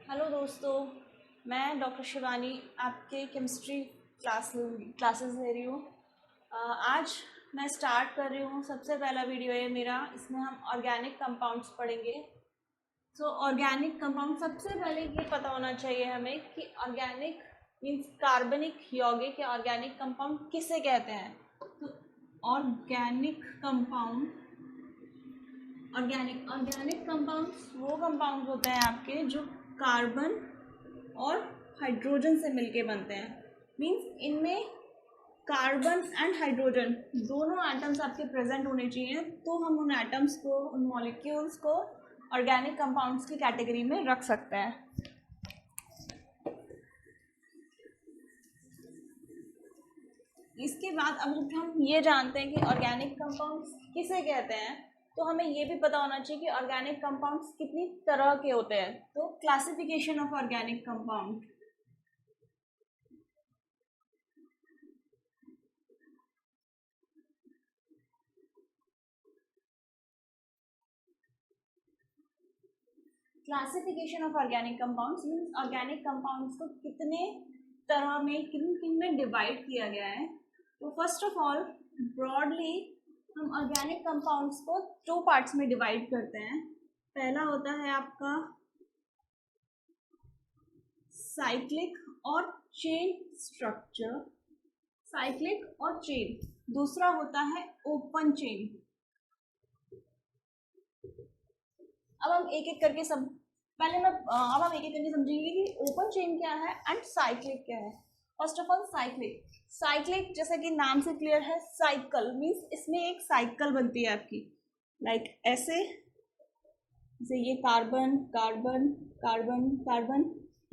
Hello दोस्तों, मैं doctor Shivani आपके केमिस्ट्री क्लासेस ले रही हूँ। आज मैं स्टार्ट कर रही हूँ। सबसे पहला वीडियो है मेरा, इसमें हम ऑर्गेनिक कंपाउंड्स पढ़ेंगे। ऑर्गेनिक कंपाउंड, सबसे पहले ये पता होना चाहिए हमें कि ऑर्गेनिक मीन्स कार्बनिक यौगिक या ऑर्गेनिक कंपाउंड किसे कहते हैं। तो ऑर्गेनिक कंपाउंड्स वो कंपाउंड्स होते हैं आपके जो कार्बन और हाइड्रोजन से मिलके बनते हैं। मीन्स इनमें कार्बन एंड हाइड्रोजन दोनों एटम्स आपके प्रेजेंट होने चाहिए, तो हम उन एटम्स को, उन मॉलिक्यूल्स को ऑर्गेनिक कंपाउंड्स की कैटेगरी में रख सकते हैं। इसके बाद अब हम ये जानते हैं कि ऑर्गेनिक कंपाउंड्स किसे कहते हैं, तो हमें ये भी पता होना चाहिए कि ऑर्गेनिक कंपाउंड्स कितनी तरह के होते हैं। तो classification of organic compound, classification of organic compounds means organic compounds को कितने तरह में, किन किन में डिवाइड किया गया है। तो फर्स्ट ऑफ ऑल ब्रॉडली हम ऑर्गेनिक कंपाउंड्स को 2 पार्ट्स में डिवाइड करते हैं। पहला होता है आपका साइक्लिक और चेन स्ट्रक्चर, साइक्लिक और चेन। दूसरा होता है ओपन चेन। अब हम एक एक करके समझेंगे कि ओपन चेन क्या है एंड साइक्लिक क्या है। फर्स्ट ऑफ ऑल साइक्लिक जैसा कि नाम से क्लियर है, साइकिल मीन्स इसमें एक साइकिल बनती है आपकी, लाइक ऐसे, जैसे ये कार्बन कार्बन कार्बन कार्बन,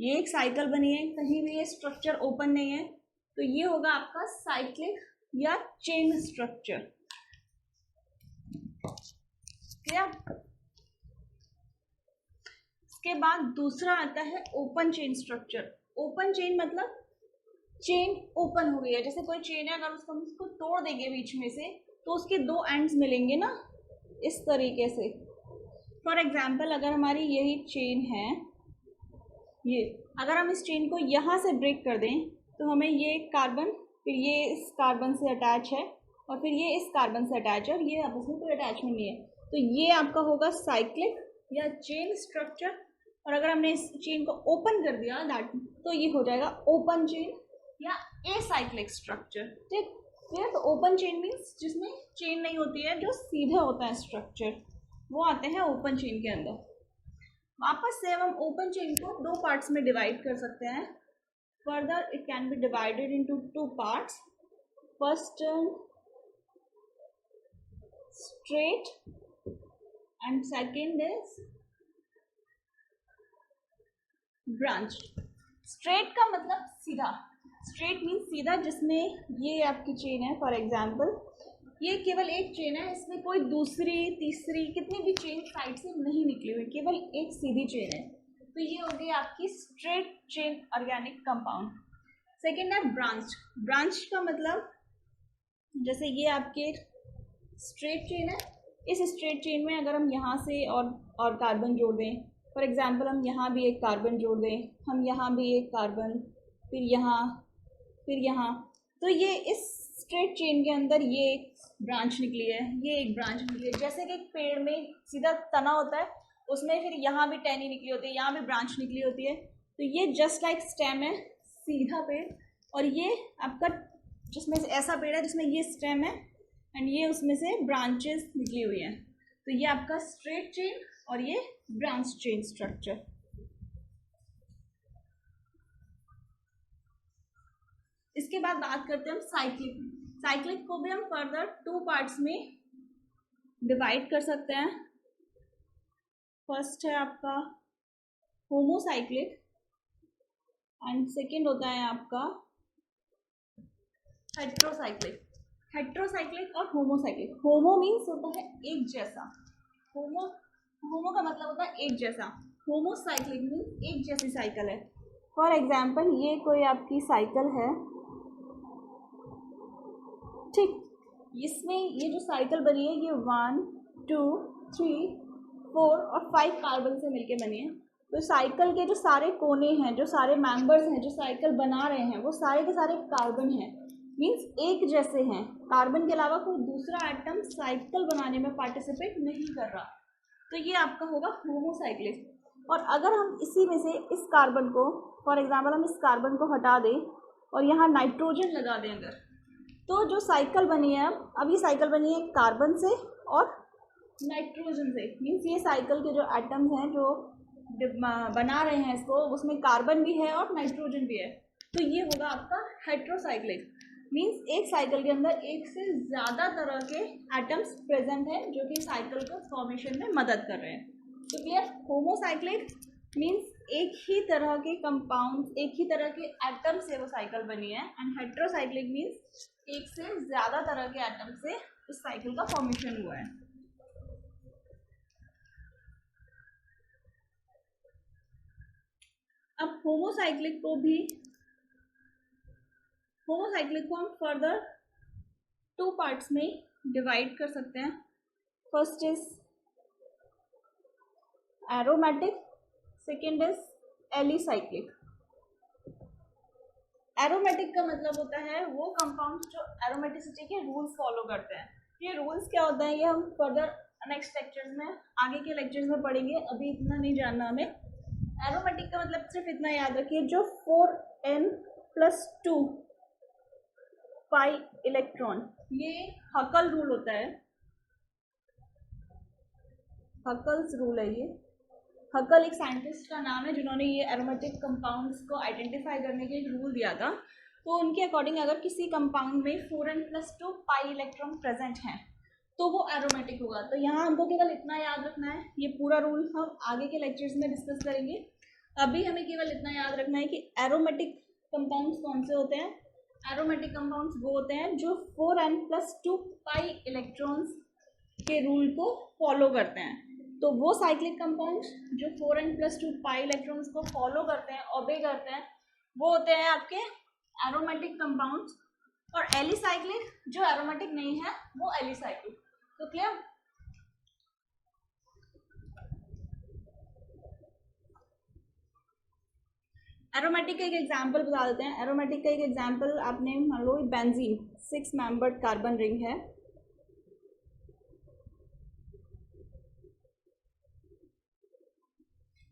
ये एक साइकिल बनी है, कहीं भी ये स्ट्रक्चर ओपन नहीं है, तो ये होगा आपका साइक्लिक या चेन स्ट्रक्चर। क्लियर? के बाद दूसरा आता है open chain structure. Open chain मतलब चेन ओपन हो गई है, जैसे कोई चेन है, अगर उसको तोड़ देंगे बीच में से तो उसके 2 एंड्स मिलेंगे ना, इस तरीके से। फॉर एग्जाम्पल अगर हमारी यही चेन है, ये अगर हम इस चेन को यहाँ से ब्रेक कर दें तो हमें ये कार्बन, फिर ये इस कार्बन से अटैच है और फिर ये इस कार्बन से अटैच है और ये आपस में कोई अटैचमेंट नहीं है, तो ये आपका होगा साइक्लिक या चेन स्ट्रक्चर। और अगर हमने इस चेन को ओपन कर दिया तो ये हो जाएगा ओपन चेन या एसाइक्लिक स्ट्रक्चर। ठीक है, तो ओपन चेन मीन्स जिसमें चेन नहीं होती है, जो सीधा होता है स्ट्रक्चर, वो आते हैं ओपन चेन के अंदर। वापस से हम ओपन चेन को 2 पार्ट्स में डिवाइड कर सकते हैं। Further it can be divided into 2 parts. First straight and second is branch. Straight का मतलब सीधा, स्ट्रेट मीन्स सीधा, जिसमें ये आपकी चेन है, फॉर एग्जांपल ये केवल एक चेन है, इसमें कोई दूसरी तीसरी कितनी भी चेन साइड से नहीं निकली हुई, केवल एक सीधी चेन है, तो ये हो गई आपकी straight chain organic compound. Second है ब्रांच। ब्रांच का मतलब जैसे ये आपके स्ट्रेट चेन है, इस स्ट्रेट चेन में अगर हम यहाँ से और कार्बन जोड़ दें, फॉर एग्जांपल हम यहाँ भी एक कार्बन जोड़ दें, हम यहाँ भी एक कार्बन, फिर यहाँ, तो ये इस स्ट्रेट चेन के अंदर ये एक ब्रांच निकली है, ये एक ब्रांच निकली है। जैसे कि एक पेड़ में सीधा तना होता है, उसमें फिर यहाँ भी टहनी निकली होती है, यहाँ भी ब्रांच निकली होती है, तो ये जस्ट लाइक स्टेम है, सीधा पेड़, और ये आपका जिसमें से ऐसा पेड़ है जिसमें ये स्टेम है एंड ये उसमें से ब्रांचेस निकली हुई हैं, तो ये आपका स्ट्रेट चेन और ये ब्रांच चेन स्ट्रक्चर। इसके बाद बात करते हैं हम साइक्लिक। साइक्लिक को भी हम फर्दर 2 पार्ट्स में डिवाइड कर सकते हैं। फर्स्ट है आपका होमोसाइक्लिक एंड सेकेंड होता है आपका हेट्रोसाइक्लिक। हेट्रोसाइक्लिक और होमोसाइक्लिक, होमो मीन्स होता है एक जैसा, होमो का मतलब होता है एक जैसा, होमोसाइक्लिक मीन्स एक जैसी साइकिल है। फॉर एग्जाम्पल ये कोई आपकी साइकिल है, ठीक, इसमें ये जो साइकिल बनी है ये 1 2 3 4 और 5 कार्बन से मिलके बनी है। तो साइकिल के जो सारे कोने हैं, जो सारे मेंबर्स हैं जो साइकिल बना रहे हैं, वो सारे के सारे कार्बन हैं, मीन्स एक जैसे हैं। कार्बन के अलावा कोई दूसरा एटम साइकिल बनाने में पार्टिसिपेट नहीं कर रहा, तो ये आपका होगा होमोसाइक्लिक। और अगर हम इसी में से इस कार्बन को, फॉर एग्जांपल हम इस कार्बन को हटा दें और यहाँ नाइट्रोजन लगा दें अगर, तो जो साइकिल बनी है, अब ये साइकिल बनी है कार्बन से और नाइट्रोजन से, मीन्स ये साइकिल के जो एटम्स हैं जो बना रहे हैं इसको, उसमें कार्बन भी है और नाइट्रोजन भी है, तो ये होगा आपका हेट्रोसाइक्लिक। मीन्स एक साइकिल के अंदर एक से ज़्यादा तरह के एटम्स प्रेजेंट हैं जो कि साइकिल को फॉर्मेशन में मदद कर रहे हैं। तो क्लियर, होमोसाइक्लिक मीन्स एक ही तरह के कंपाउंड, एक ही तरह के एटम से वो साइकिल बनी है, एंड हेट्रोसाइक्लिक मीन्स एक से ज़्यादा तरह के एटम से उस साइकिल का फॉर्मेशन हुआ है। अब होमोसाइक्लिक को हम फर्दर 2 पार्ट्स में डिवाइड कर सकते हैं। First is aromatic, second is alicyclic. Aromatic का मतलब होता है वो कंपाउंड्स जो एरोमेटिसिटी के रूल्स फॉलो करते हैं। ये रूल्स क्या होता है ये हम फर्दर नेक्स्ट लेक्चर्स में, आगे के लेक्चर्स में पढ़ेंगे, अभी इतना नहीं जानना हमें। एरोमेटिक का मतलब सिर्फ इतना याद रखिए, जो 4n+2 पाई इलेक्ट्रॉन, ये हकल रूल होता है, हकल्स रूल है ये। हकल एक साइंटिस्ट का नाम है जिन्होंने ये एरोमेटिक कंपाउंड्स को आइडेंटिफाई करने के एक रूल दिया था। तो उनके अकॉर्डिंग अगर किसी कंपाउंड में 4n+2 पाई इलेक्ट्रॉन प्रेजेंट हैं तो वो एरोमेटिक होगा। तो यहाँ हमको केवल इतना याद रखना है, ये पूरा रूल हम आगे के लेक्चर्स में डिस्कस करेंगे। अभी हमें केवल इतना याद रखना है कि एरोमेटिक कंपाउंड्स कौन से होते हैं। एरोमेटिक कंपाउंड्स वो होते हैं जो 4n+2 पाई इलेक्ट्रॉन्स के रूल को फॉलो करते हैं। तो वो साइक्लिक कंपाउंड्स जो 4n+2 पाई इलेक्ट्रॉन्स को फॉलो करते हैं, ओबे करते हैं, वो होते हैं आपके एरोमेटिक कंपाउंड्स। और एलिसाइक्लिक जो एरोमेटिक नहीं है वो एलिसाइक्लिक। तो क्लियर? एरोमेटिक का एक एग्जाम्पल बता देते हैं। एरोमेटिक का एक एग्जाम्पल आपने मान लो बेंजीन 6 मेंबर्ड कार्बन रिंग है,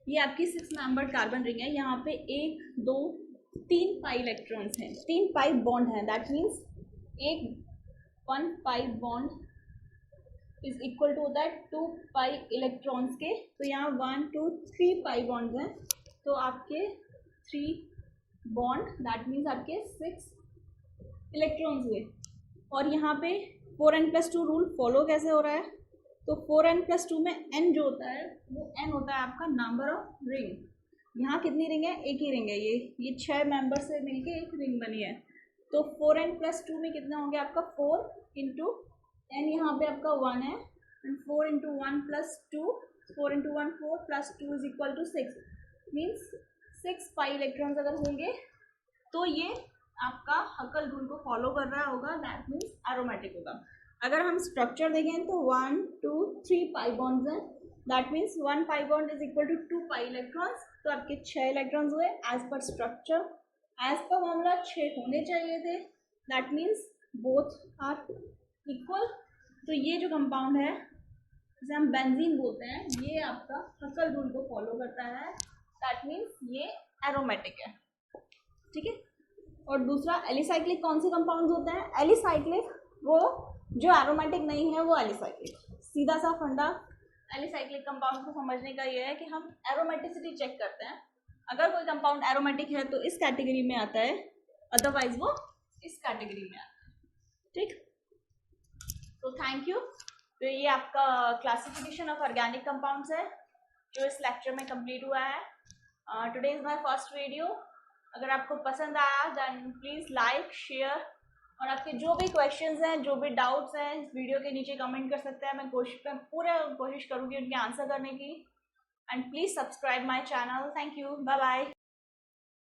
ये आपकी 6 मेंबर्ड कार्बन रिंग है। यहाँ पे 1 2 3 पाई इलेक्ट्रॉन्स हैं, 3 पाई बॉन्ड हैं। That means 1 pi bond is equal to होता है 2 पाई इलेक्ट्रॉन्स के। तो यहाँ 1 2 3 पाई बॉन्ड्स हैं, तो आपके 3 बॉन्ड, दैट मीन्स आपके 6 इलेक्ट्रॉन्स हुए। और यहाँ पे 4n+2 रूल फॉलो कैसे हो रहा है, तो 4n+2 में n जो होता है वो n होता है आपका नंबर ऑफ रिंग। यहाँ कितनी रिंग है? एक ही रिंग है, ये 6 मेंबर से मिलके एक रिंग बनी है। तो 4n+2 में कितना होंगे आपका 4 इंटू n, यहाँ पे आपका 1 है, and 4 into 1 plus 2, 4 into 1 4 plus 2 is equal to 6। Means 6 pi electrons अगर होंगे तो ये आपका हकल रूल को फॉलो कर रहा होगा, दैट मीन्स एरोमेटिक होगा। अगर हम स्ट्रक्चर देखें तो 1 2 3 पाई बॉन्ड्स हैं, that means 1 pi bond is equal to 2 pi electrons. तो आपके 6 इलेक्ट्रॉन्स हुए as per structure, as per formula 6 होने चाहिए थे, that means both are equal. तो ये जो कंपाउंड है जिसे हम बेंजीन बोलते हैं, ये आपका हकल रूल को फॉलो करता है, दैट मीन्स ये एरोमेटिक है। ठीक है। और दूसरा एलिसाइक्लिक कौन से कंपाउंड्स होते हैं? एलिसाइक्लिक वो जो एरोमेटिक नहीं है वो एलिसाइक्लिक। सीधा सा फंडा एलिसाइक्लिक कंपाउंड को समझने का ये है कि हम एरोमेटिसिटी चेक करते हैं। अगर कोई कंपाउंड एरोमेटिक है तो इस कैटेगरी में आता है, अदरवाइज वो इस कैटेगरी में आता है। ठीक, तो थैंक यू। तो ये आपका क्लासिफिकेशन ऑफ ऑर्गेनिक कंपाउंड्स है जो इस लेक्चर में कंप्लीट हुआ है। Today is my first video. अगर आपको पसंद आया देन प्लीज़ लाइक शेयर, और आपके जो भी क्वेश्चंस हैं, जो भी डाउट्स हैं, इस वीडियो के नीचे कमेंट कर सकते हैं। मैं पूरा कोशिश करूँगी उनके आंसर करने की। And please subscribe my channel. Thank you, bye bye.